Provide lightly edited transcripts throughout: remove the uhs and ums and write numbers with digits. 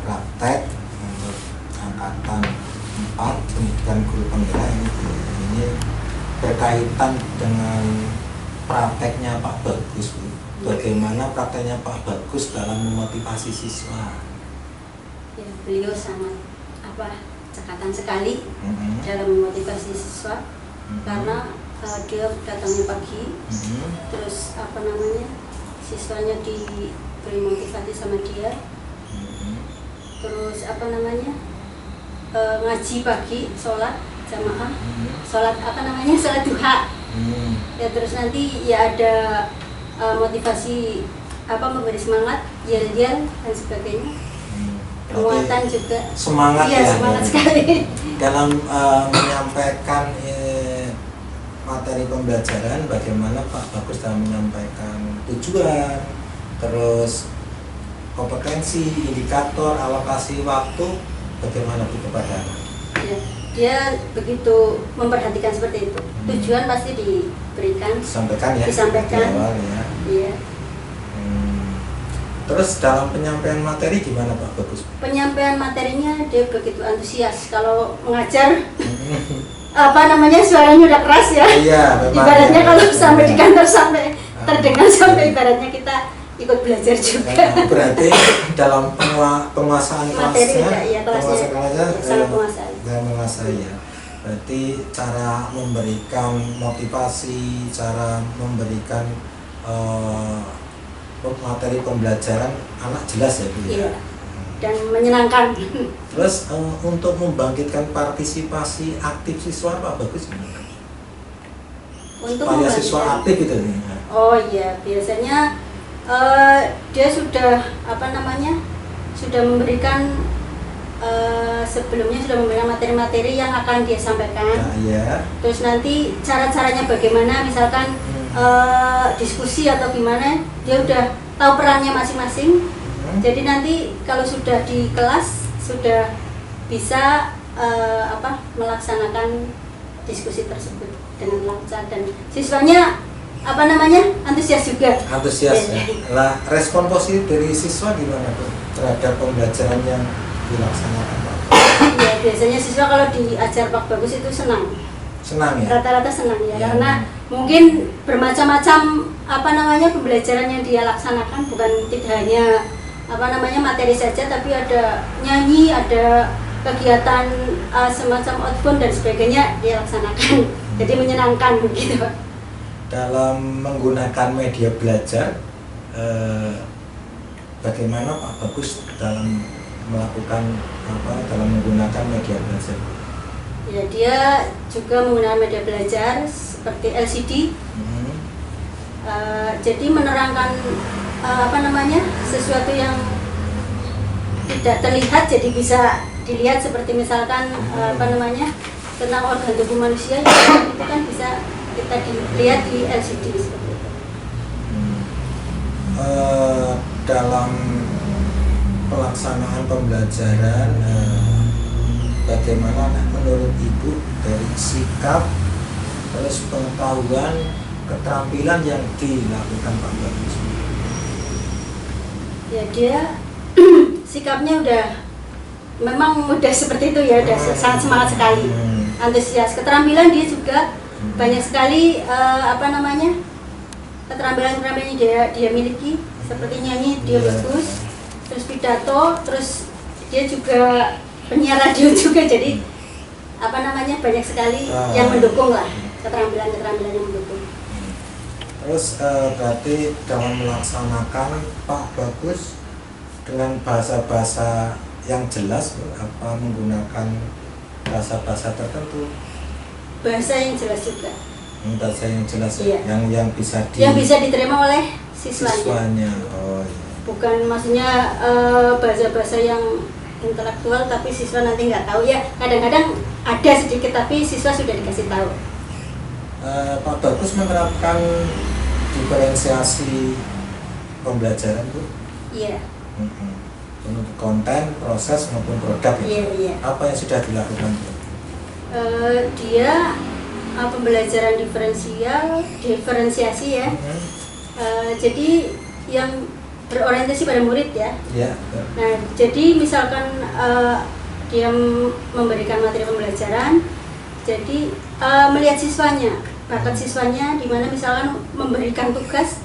praktek untuk angkatan 4 pendidikan guru penggerak ini berkaitan dengan prakteknya Pak Bagus, Bu. Bagaimana prakteknya Pak Bagus dalam memotivasi siswa? Ya, beliau sangat cekatan sekali dalam memotivasi siswa karena dia datangnya pagi, terus siswanya diberi motivasi sama dia, terus ngaji pagi, sholat jamaah, sholat duha, ya terus nanti ya ada motivasi memberi semangat, yel-yel dan sebagainya. Penguatan juga semangat ya, semangat sekali dalam menyampaikan materi pembelajaran. Bagaimana Pak Bagus dalam menyampaikan tujuan, terus kompetensi, indikator, alokasi waktu, bagaimana Bu kepada anak? Ya, dia begitu memperhatikan seperti itu. Tujuan pasti diberikan, disampaikan di awal, ya. Iya. Terus dalam penyampaian materi gimana Pak Bagus? Penyampaian materinya dia begitu antusias. Kalau mengajar suaranya udah keras ya. Iya, ibaratnya ya, kalau sampai di kantor sampai terdengar sampai ibaratnya kita ikut belajar juga. Berarti dalam penguasaan kelasnya, menguasai ya. Berarti cara memberikan motivasi, cara memberikan materi pembelajaran anak jelas ya Bu ya. Iya. Dan menyenangkan. Terus untuk membangkitkan partisipasi aktif siswa Pak Bagus gimana? Supaya siswa aktif gitu nih. Oh iya, biasanya dia sudah sudah memberikan sebelumnya sudah memberikan materi-materi yang akan dia sampaikan. Nah, iya. Terus nanti cara-caranya bagaimana, misalkan diskusi atau gimana, dia udah tahu perannya masing-masing. Jadi nanti kalau sudah di kelas sudah bisa melaksanakan diskusi tersebut dengan lancar dan siswanya antusias juga. Antusias ya. Lah respon positif dari siswa gimana tuh terhadap pembelajaran yang dilaksanakan Pak? Ya biasanya siswa kalau diajar Pak Bagus itu senang ya. Rata-rata senang ya, karena mungkin bermacam-macam pembelajaran yang dia laksanakan, bukan tidak hanya materi saja, tapi ada nyanyi, ada kegiatan semacam outbound dan sebagainya dia laksanakan. Jadi menyenangkan begitu Pak. Dalam menggunakan media belajar, bagaimana Pak Bagus dalam melakukan dalam menggunakan media belajar? Ya, dia juga menggunakan media belajar seperti LCD. Jadi menerangkan sesuatu yang tidak terlihat jadi bisa dilihat, seperti misalkan tentang organ tubuh manusia itu kan bisa kita dilihat di LCD seperti itu. Dalam pelaksanaan pembelajaran, bagaimana menurut Ibu dari sikap, terus pengetahuan, keterampilan yang dilakukan Pak Bagus? Ya dia sikapnya memang udah seperti itu ya, udah sangat semangat sekali, antusias. Keterampilan dia juga banyak sekali keterampilan dia miliki, seperti nyanyi dia bagus, terus pidato, terus dia juga penyiar radio juga, jadi banyak sekali yang mendukung lah, keterampilan yang mendukung. Terus berarti dalam melaksanakan Pak Bagus dengan bahasa-bahasa yang jelas, menggunakan bahasa-bahasa tertentu? Bahasa yang jelas juga. Bahasa yang jelas, iya. yang bisa diterima oleh siswanya. Oh, iya. Bukan maksudnya bahasa-bahasa yang intelektual tapi siswa nanti nggak tahu ya. Kadang-kadang ada sedikit tapi siswa sudah dikasih tahu. Pak Bagus menerapkan diferensiasi pembelajaran Bu? Iya. Untuk konten, proses maupun produk ya? Iya. Apa yang sudah dilakukan Bu? Dia pembelajaran diferensiasi ya. Jadi yang berorientasi pada murid ya. Ya. Nah, jadi misalkan dia memberikan materi pembelajaran, jadi melihat siswanya, bakat siswanya, di mana misalkan memberikan tugas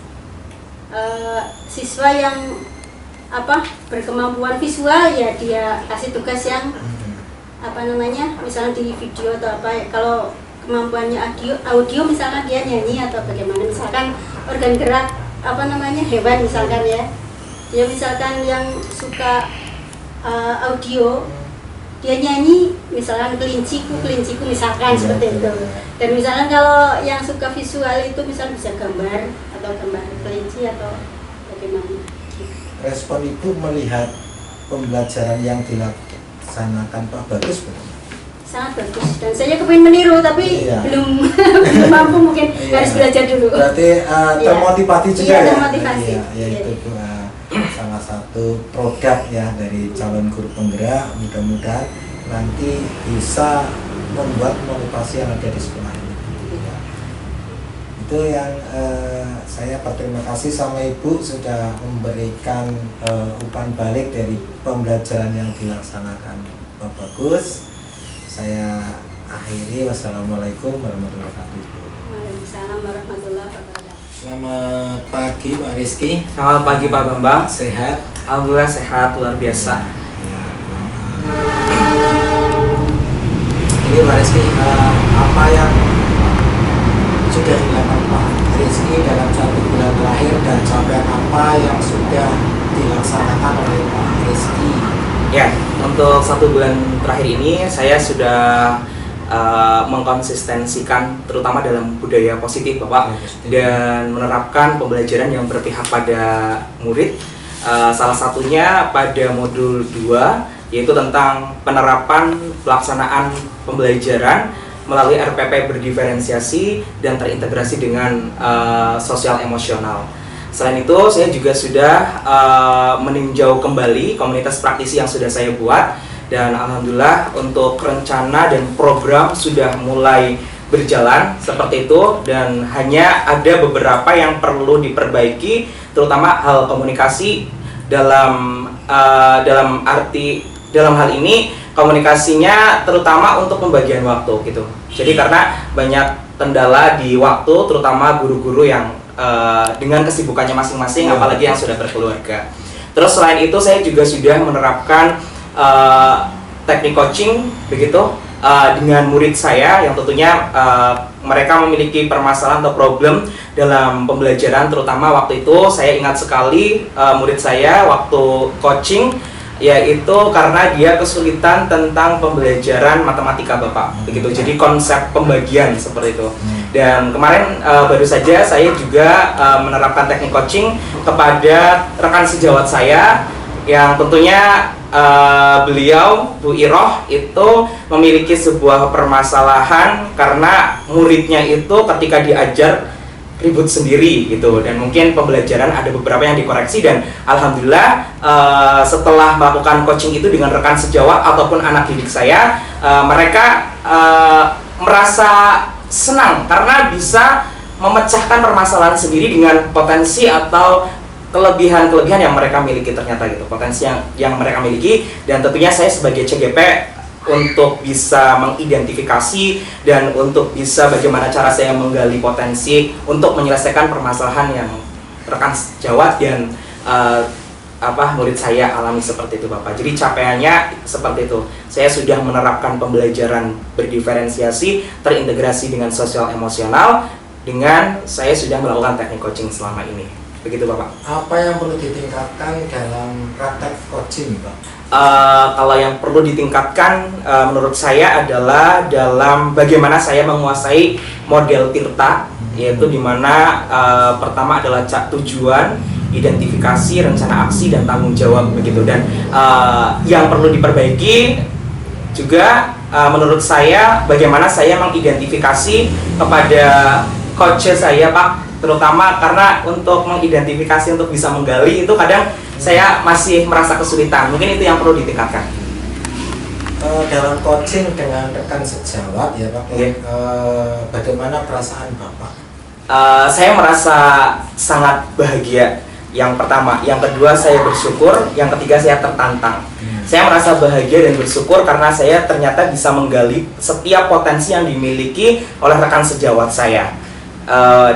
siswa yang berkemampuan visual, ya dia kasih tugas yang misalnya di video atau kalau kemampuannya audio misalkan dia nyanyi atau bagaimana, misalkan organ gerak hewan misalkan ya, dia misalkan yang suka audio, dia nyanyi misalkan kelinciku misalkan seperti itu. Dan misalkan kalau yang suka visual itu misalkan bisa gambar atau gambar kelinci atau bagaimana. Respon Ibu melihat pembelajaran yang dilaksanakan Pak Bagus benar? Sangat bagus, dan saya kepingin meniru tapi belum mampu, mungkin harus belajar dulu. Berarti termotivasi juga ya? Termotivasi. Itu salah satu produk ya dari calon guru penggerak, mudah-mudahan nanti bisa membuat motivasi yang ada di sekolah ini. Itu yang saya berterima kasih sama Ibu sudah memberikan umpan balik dari pembelajaran yang dilaksanakan Pak Bagus. Saya akhiri, wassalamualaikum warahmatullahi wabarakatuh. Waalaikumsalam warahmatullahi wabarakatuh. Selamat pagi Pak Rizky. Selamat pagi Pak Bambang. Sehat? Alhamdulillah sehat, luar biasa. Ini Pak Rizky, apa yang sudah dilakukan Pak Rizky dalam 1 bulan terakhir dan capaian apa yang sudah dilaksanakan oleh Pak Rizky? Ya, untuk 1 bulan terakhir ini saya sudah mengkonsistensikan terutama dalam budaya positif Bapak, dan menerapkan pembelajaran yang berpihak pada murid. Salah satunya pada modul 2, yaitu tentang penerapan pelaksanaan pembelajaran melalui RPP berdiferensiasi dan terintegrasi dengan sosial emosional. Selain itu, saya juga sudah meninjau kembali komunitas praktisi yang sudah saya buat, dan alhamdulillah untuk rencana dan program sudah mulai berjalan seperti itu, dan hanya ada beberapa yang perlu diperbaiki, terutama hal komunikasi dalam hal ini komunikasinya terutama untuk pembagian waktu gitu. Jadi karena banyak kendala di waktu, terutama guru-guru yang dengan kesibukannya masing-masing, apalagi yang sudah berkeluarga. Terus selain itu saya juga sudah menerapkan teknik coaching begitu dengan murid saya yang tentunya mereka memiliki permasalahan atau problem dalam pembelajaran. Terutama waktu itu saya ingat sekali murid saya waktu coaching, yaitu karena dia kesulitan tentang pembelajaran matematika Bapak begitu. Jadi konsep pembagian seperti itu. Dan kemarin baru saja saya juga menerapkan teknik coaching kepada rekan sejawat saya yang tentunya beliau, Bu Iroh, itu memiliki sebuah permasalahan karena muridnya itu ketika diajar ribut sendiri gitu, dan mungkin pembelajaran ada beberapa yang dikoreksi, dan alhamdulillah setelah melakukan coaching itu dengan rekan sejawat ataupun anak didik saya, mereka merasa senang karena bisa memecahkan permasalahan sendiri dengan potensi atau kelebihan-kelebihan yang mereka miliki, ternyata gitu, potensi yang mereka miliki. Dan tentunya saya sebagai CGP untuk bisa mengidentifikasi dan untuk bisa bagaimana cara saya menggali potensi untuk menyelesaikan permasalahan yang rekan sejawat dan murid saya alami seperti itu Bapak. Jadi capaiannya seperti itu. Saya sudah menerapkan pembelajaran berdiferensiasi, terintegrasi dengan sosial emosional, dengan saya sudah melakukan teknik coaching selama ini. Begitu Bapak. Apa yang perlu ditingkatkan dalam praktek coaching Pak? Kalau yang perlu ditingkatkan menurut saya adalah dalam bagaimana saya menguasai model Tirta, yaitu dimana pertama adalah tujuan, identifikasi, rencana aksi, dan tanggung jawab begitu. Dan yang perlu diperbaiki juga menurut saya bagaimana saya mengidentifikasi kepada coach saya Pak, terutama karena untuk mengidentifikasi, untuk bisa menggali itu kadang saya masih merasa kesulitan. Mungkin itu yang perlu ditingkatkan. Dalam coaching dengan rekan sejawat ya Pak, bagaimana perasaan Bapak? Saya merasa sangat bahagia Yang pertama, yang kedua saya bersyukur, yang ketiga saya tertantang. Saya merasa bahagia dan bersyukur karena saya ternyata bisa menggali setiap potensi yang dimiliki oleh rekan sejawat saya.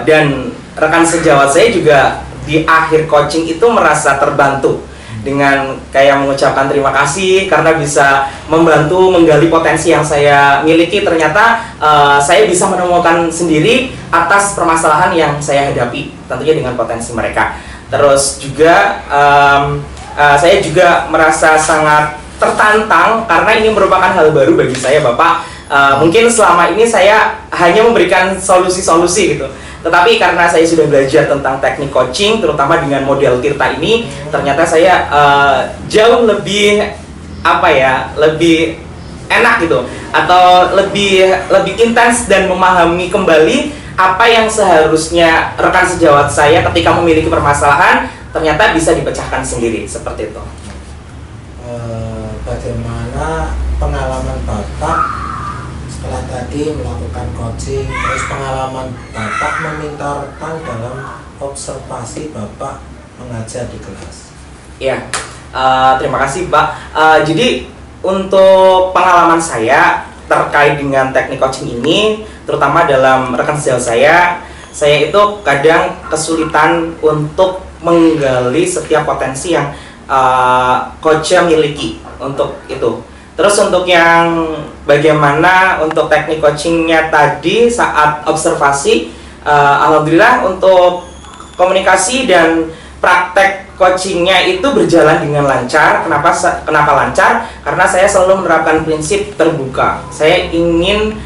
Dan rekan sejawat saya juga di akhir coaching itu merasa terbantu dengan kayak mengucapkan terima kasih karena bisa membantu menggali potensi yang saya miliki. Ternyata saya bisa menemukan sendiri atas permasalahan yang saya hadapi, tentunya dengan potensi mereka. Terus juga saya juga merasa sangat tertantang karena ini merupakan hal baru bagi saya, Bapak. Mungkin selama ini saya hanya memberikan solusi-solusi gitu. Tetapi karena saya sudah belajar tentang teknik coaching, terutama dengan model Tirta ini, ternyata saya jauh lebih lebih enak gitu, atau lebih intens dan memahami kembali apa yang seharusnya rekan sejawat saya ketika memiliki permasalahan ternyata bisa dipecahkan sendiri, seperti itu. Bagaimana pengalaman Bapak setelah tadi melakukan coaching, terus pengalaman Bapak memintarkan dalam observasi Bapak mengajar di kelas? Ya, terima kasih Pak. Jadi untuk pengalaman saya terkait dengan teknik coaching ini, terutama dalam rekan sejawat saya itu kadang kesulitan untuk menggali setiap potensi yang coachnya miliki untuk itu. Terus untuk yang bagaimana untuk teknik coachingnya tadi saat observasi, alhamdulillah untuk komunikasi dan praktek coachingnya itu berjalan dengan lancar. Kenapa lancar? Karena saya selalu menerapkan prinsip terbuka. Saya ingin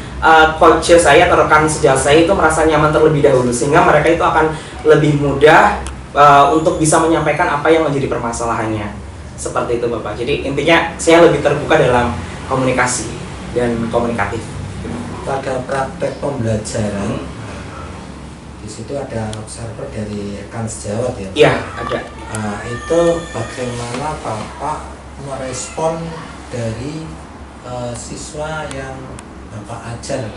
coach saya atau rekan sejawat saya itu merasa nyaman terlebih dahulu, sehingga mereka itu akan lebih mudah untuk bisa menyampaikan apa yang menjadi permasalahannya. Seperti itu Bapak. Jadi intinya saya lebih terbuka dalam komunikasi dan komunikatif. Pada praktek pembelajaran, di situ ada observer dari rekan sejawat ya? Iya, ada. Itu bagaimana Bapak merespon dari siswa yang Bapak ajar?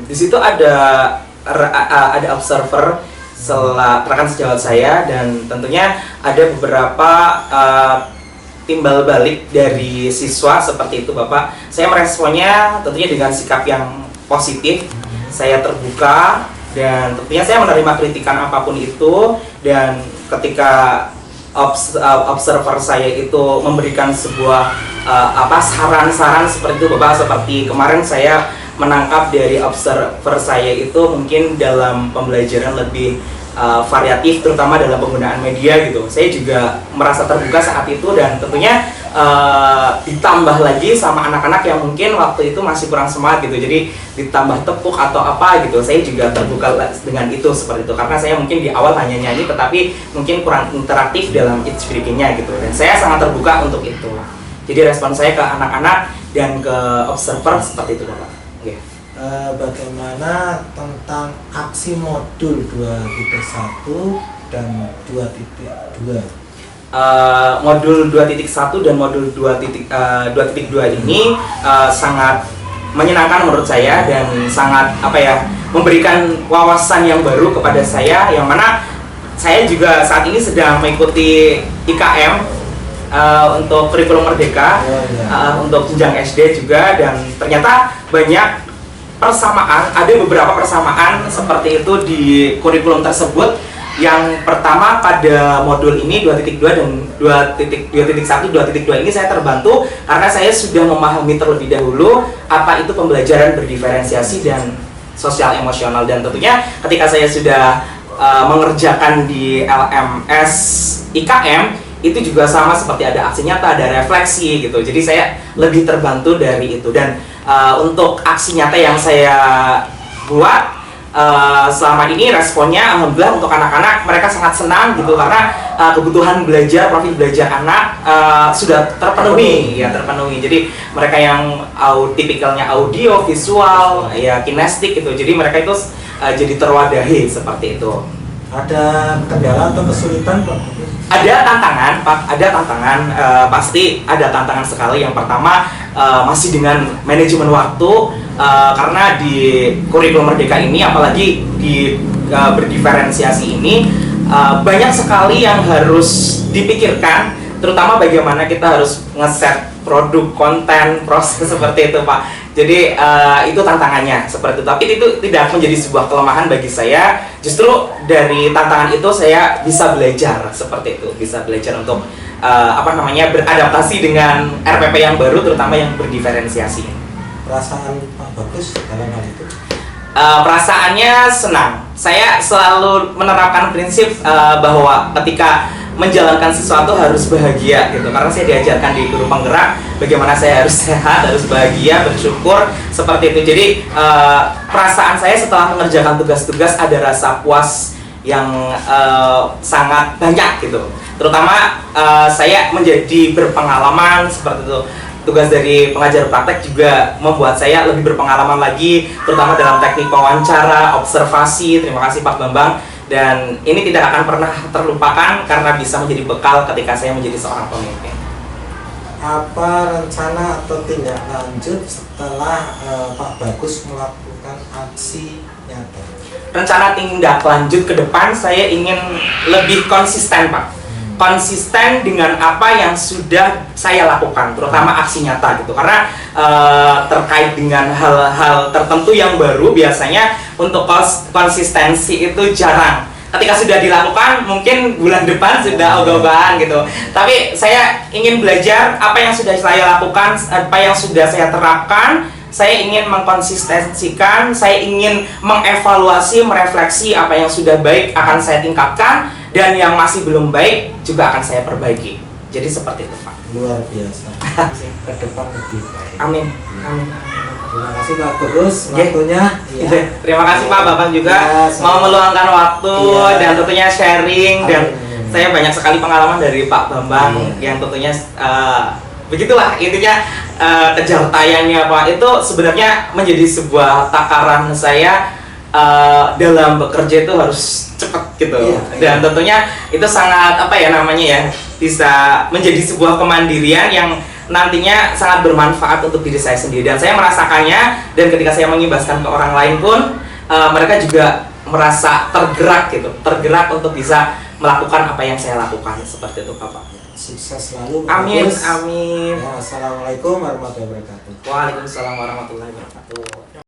Di situ ada observer rekan sejawat saya, dan tentunya ada beberapa timbal balik dari siswa seperti itu Bapak. Saya meresponnya tentunya dengan sikap yang positif. Saya terbuka dan tentunya saya menerima kritikan apapun itu, dan ketika observer saya itu memberikan sebuah saran-saran seperti itu Bapak, seperti kemarin saya menangkap dari observer saya itu mungkin dalam pembelajaran lebih variatif, terutama dalam penggunaan media gitu. Saya juga merasa terbuka saat itu, dan tentunya ditambah lagi sama anak-anak yang mungkin waktu itu masih kurang semangat gitu, jadi ditambah tepuk atau apa gitu. Saya juga terbuka dengan itu seperti itu, karena saya mungkin di awal hanya nyanyi tetapi mungkin kurang interaktif dalam speaking-nya gitu, dan saya sangat terbuka untuk itu. Jadi respon saya ke anak-anak dan ke observer seperti itu Bapak. Okay. Bagaimana tentang aksi modul 2.1 dan 2.2? Modul 2.1 dan modul 2.2 ini sangat menyenangkan menurut saya, dan sangat memberikan wawasan yang baru kepada saya, yang mana saya juga saat ini sedang mengikuti IKM untuk kurikulum merdeka, untuk jenjang SD juga, dan ternyata banyak ada beberapa persamaan seperti itu di kurikulum tersebut. Yang pertama pada modul ini 2.2 dan 2.1, 2.2 ini saya terbantu karena saya sudah memahami terlebih dahulu apa itu pembelajaran berdiferensiasi dan sosial emosional, dan tentunya ketika saya sudah mengerjakan di LMS IKM itu juga sama, seperti ada aksi nyata, ada refleksi gitu. Jadi saya lebih terbantu dari itu, dan untuk aksi nyata yang saya buat selama ini responnya alhamdulillah untuk anak-anak mereka sangat senang gitu, karena kebutuhan belajar, profil belajar anak sudah terpenuhi. Jadi mereka yang tipikalnya audio, visual, ya kinestik gitu, jadi mereka itu jadi terwadahi seperti itu. Ada kendala atau kesulitan Pak? Ada tantangan Pak, ada tantangan, pasti ada tantangan sekali. Yang pertama masih dengan manajemen waktu, karena di kurikulum merdeka ini, apalagi di berdiferensiasi ini, banyak sekali yang harus dipikirkan, terutama bagaimana kita harus ngeset produk, konten, proses seperti itu Pak. Jadi itu tantangannya seperti itu. Tapi itu tidak menjadi sebuah kelemahan bagi saya. Justru dari tantangan itu saya bisa belajar seperti itu, bisa belajar untuk beradaptasi dengan RPP yang baru, terutama yang berdiferensiasi. Perasaan Pak Bagus dalam hal itu? Perasaannya senang. Saya selalu menerapkan prinsip bahwa ketika menjalankan sesuatu harus bahagia gitu, karena saya diajarkan di guru penggerak bagaimana saya harus sehat, harus bahagia, bersyukur seperti itu. Jadi perasaan saya setelah mengerjakan tugas-tugas ada rasa puas yang sangat banyak gitu. Terutama saya menjadi berpengalaman seperti itu. Tugas dari pengajar praktek juga membuat saya lebih berpengalaman lagi, terutama dalam teknik wawancara, observasi. Terima kasih Pak Bambang. Dan ini tidak akan pernah terlupakan karena bisa menjadi bekal ketika saya menjadi seorang pemimpin. Apa rencana atau tindak lanjut setelah Pak Bagus melakukan aksi nyata? Rencana tindak lanjut ke depan saya ingin lebih konsisten Pak. Konsisten dengan apa yang sudah saya lakukan, terutama aksi nyata gitu. Karena terkait dengan hal-hal tertentu yang baru, biasanya untuk konsistensi itu jarang. Ketika sudah dilakukan, mungkin bulan depan sudah ogah-ogahan gitu. Tapi saya ingin belajar apa yang sudah saya lakukan, apa yang sudah saya terapkan. Saya ingin mengkonsistensikan, saya ingin mengevaluasi, merefleksi apa yang sudah baik akan saya tingkatkan, dan yang masih belum baik juga akan saya perbaiki. Jadi seperti itu Pak. Luar biasa. Ke depan lebih baik. Amin. Amin. Terima kasih Pak Bagus waktunya. Ya. Terima kasih Pak Bapak juga mau meluangkan waktu dan tentunya sharing. Dan saya banyak sekali pengalaman dari Pak Bambang yang tentunya begitulah intinya. Kejar tayangnya Pak itu sebenarnya menjadi sebuah takaran saya dalam bekerja itu harus cepat gitu. Dan tentunya itu sangat bisa menjadi sebuah kemandirian yang nantinya sangat bermanfaat untuk diri saya sendiri, dan saya merasakannya. Dan ketika saya mengibaskan ke orang lain pun mereka juga merasa tergerak untuk bisa melakukan apa yang saya lakukan seperti itu Bapak. Sukses selalu. Amin. Bagus. Amin. Ya, assalamualaikum warahmatullahi wabarakatuh. Waalaikumsalam warahmatullahi wabarakatuh.